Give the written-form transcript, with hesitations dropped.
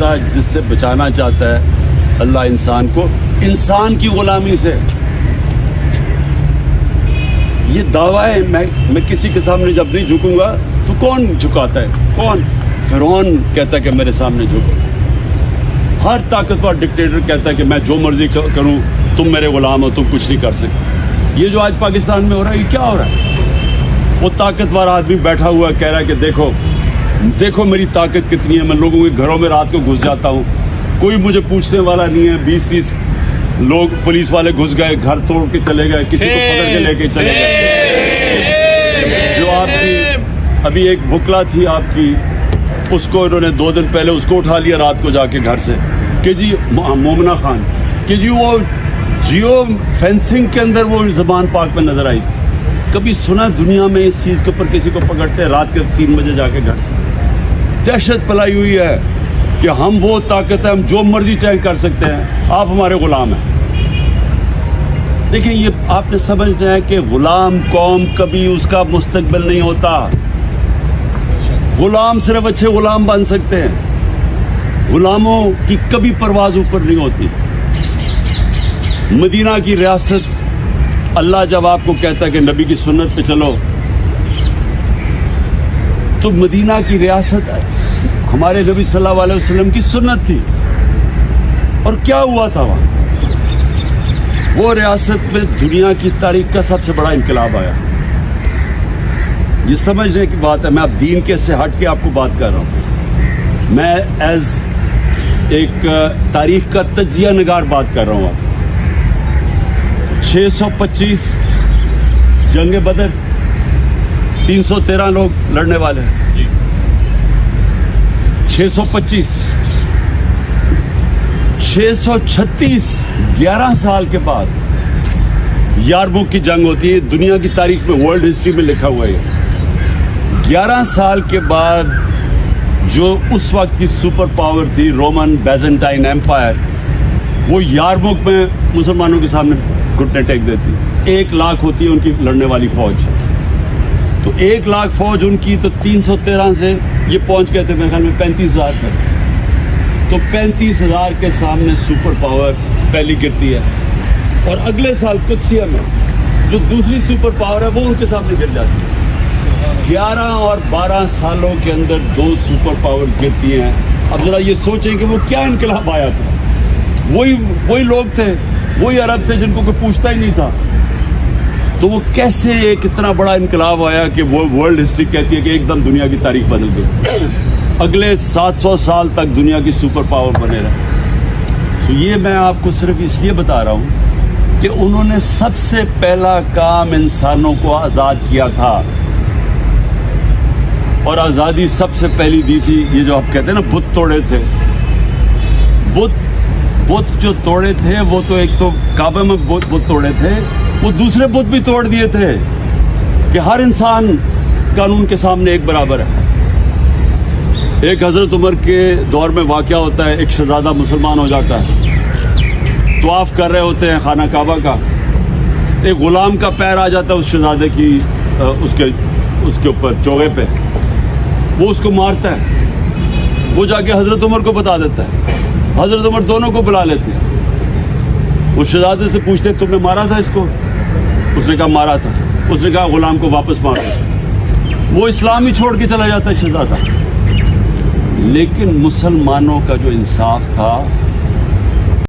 خدا جس سے بچانا چاہتا ہے اللہ انسان کو انسان کی غلامی سے. یہ دعویٰ ہے میں کسی کے سامنے جب نہیں جھکوں گا تو کون جھکاتا ہے؟ کون؟ فرعون کہتا ہے کہ میرے سامنے جھکو. ہر طاقتور ڈکٹیٹر کہتا ہے کہ میں جو مرضی کروں تم میرے غلام ہو, تم کچھ نہیں کر سکتے. یہ جو آج پاکستان میں ہو رہا ہے یہ کیا ہو رہا ہے؟ وہ طاقتور آدمی بیٹھا ہوا کہہ رہا ہے کہ دیکھو میری طاقت کتنی ہے, میں لوگوں کے گھروں میں رات کو گھس جاتا ہوں, کوئی مجھے پوچھنے والا نہیں ہے. 20-30 لوگ پولیس والے گھس گئے, گھر توڑ کے چلے گئے, کسی کو پکڑ کے لے کے چلے گئے. جو آپ کی ابھی ایک بھکلا تھی آپ کی, اس کو انہوں نے 2 دن پہلے اس کو اٹھا لیا رات کو جا کے گھر سے کہ جی مومنہ خان کہ جی وہ جیو فینسنگ کے اندر وہ زبان پاک میں نظر آئی تھی. کبھی سنا دنیا میں اس چیز کے اوپر کسی کو پکڑتے ہیں رات کے 3 بجے جا کے گھر سے؟ دہشت پھیلائی ہوئی ہے کہ ہم وہ طاقت ہے, ہم جو مرضی چاہے کر سکتے ہیں, آپ ہمارے غلام ہیں. دیکھیں یہ آپ نے سمجھنا ہے کہ غلام قوم کبھی اس کا مستقبل نہیں ہوتا. غلام صرف اچھے غلام بن سکتے ہیں, غلاموں کی کبھی پرواز اوپر نہیں ہوتی. مدینہ کی ریاست اللہ جب آپ کو کہتا ہے کہ نبی کی سنت پہ چلو, تو مدینہ کی ریاست ہمارے نبی صلی اللہ علیہ وسلم کی سنت تھی. اور کیا ہوا تھا وہاں؟ وہ ریاست میں دنیا کی تاریخ کا سب سے بڑا انقلاب آیا. یہ سمجھنے کی بات ہے, میں اب دین کے سے ہٹ کے آپ کو بات کر رہا ہوں. میں ایز ایک تاریخ کا تجزیہ نگار بات کر رہا ہوں. 625 جنگ بدر, 313 لوگ لڑنے والے ہیں. 625 636 11 سال کے بعد یارموک کی جنگ ہوتی ہے. دنیا کی تاریخ میں ورلڈ ہسٹری میں لکھا ہوا ہے. 11 سال کے بعد جو اس وقت کی سپر پاور تھی رومن بیزنٹائن ایمپائر, وہ یارموک میں مسلمانوں کے سامنے گھٹنے ٹیک دیتی. 1 لاکھ ہوتی ہے ان کی لڑنے والی فوج. تو 1 لاکھ فوج ان کی, تو 313 سے یہ پہنچ گئے تھے میرے خیال میں 35,000 پر. تو 35,000 کے سامنے سپر پاور پہلی گرتی ہے. اور اگلے سال قدسیہ میں جو دوسری سپر پاور ہے وہ ان کے سامنے گر جاتی ہے. 11 اور 12 سالوں کے اندر 2 سپر پاورز گرتی ہیں. اب ذرا یہ سوچیں کہ وہ کیا انقلاب آیا تھا. وہی لوگ تھے, وہی عرب تھے جن کو کوئی پوچھتا ہی نہیں تھا. تو وہ کیسے ایک اتنا بڑا انقلاب آیا کہ وہ ورلڈ ہسٹری کہتی ہے کہ ایک دم دنیا کی تاریخ بدل گئی. اگلے 700 سال تک دنیا کی سپر پاور بنے رہے. تو یہ میں آپ کو صرف اس لیے بتا رہا ہوں کہ انہوں نے سب سے پہلا کام انسانوں کو آزاد کیا تھا, اور آزادی سب سے پہلی دی تھی. یہ جو آپ کہتے ہیں نا بت توڑے تھے, بت جو توڑے تھے وہ تو ایک تو کعبہ میں بت توڑے تھے, وہ دوسرے بت بھی توڑ دیے تھے کہ ہر انسان قانون کے سامنے ایک برابر ہے. ایک حضرت عمر کے دور میں واقعہ ہوتا ہے, ایک شہزادہ مسلمان ہو جاتا ہے, طواف کر رہے ہوتے ہیں خانہ کعبہ کا, ایک غلام کا پیر آ جاتا ہے اس شہزادے کی اس کے اوپر چوغے پہ, وہ اس کو مارتا ہے. وہ جا کے حضرت عمر کو بتا دیتا ہے. حضرت عمر دونوں کو بلا لیتے ہیں. اس شہزادے سے پوچھتے ہیں تم نے مارا تھا اس کو؟ اس نے کہا مارا تھا. اس نے کہا غلام کو واپس مارو. وہ اسلام ہی چھوڑ کے چلا جاتا ہے شہزادہ. لیکن مسلمانوں کا جو انصاف تھا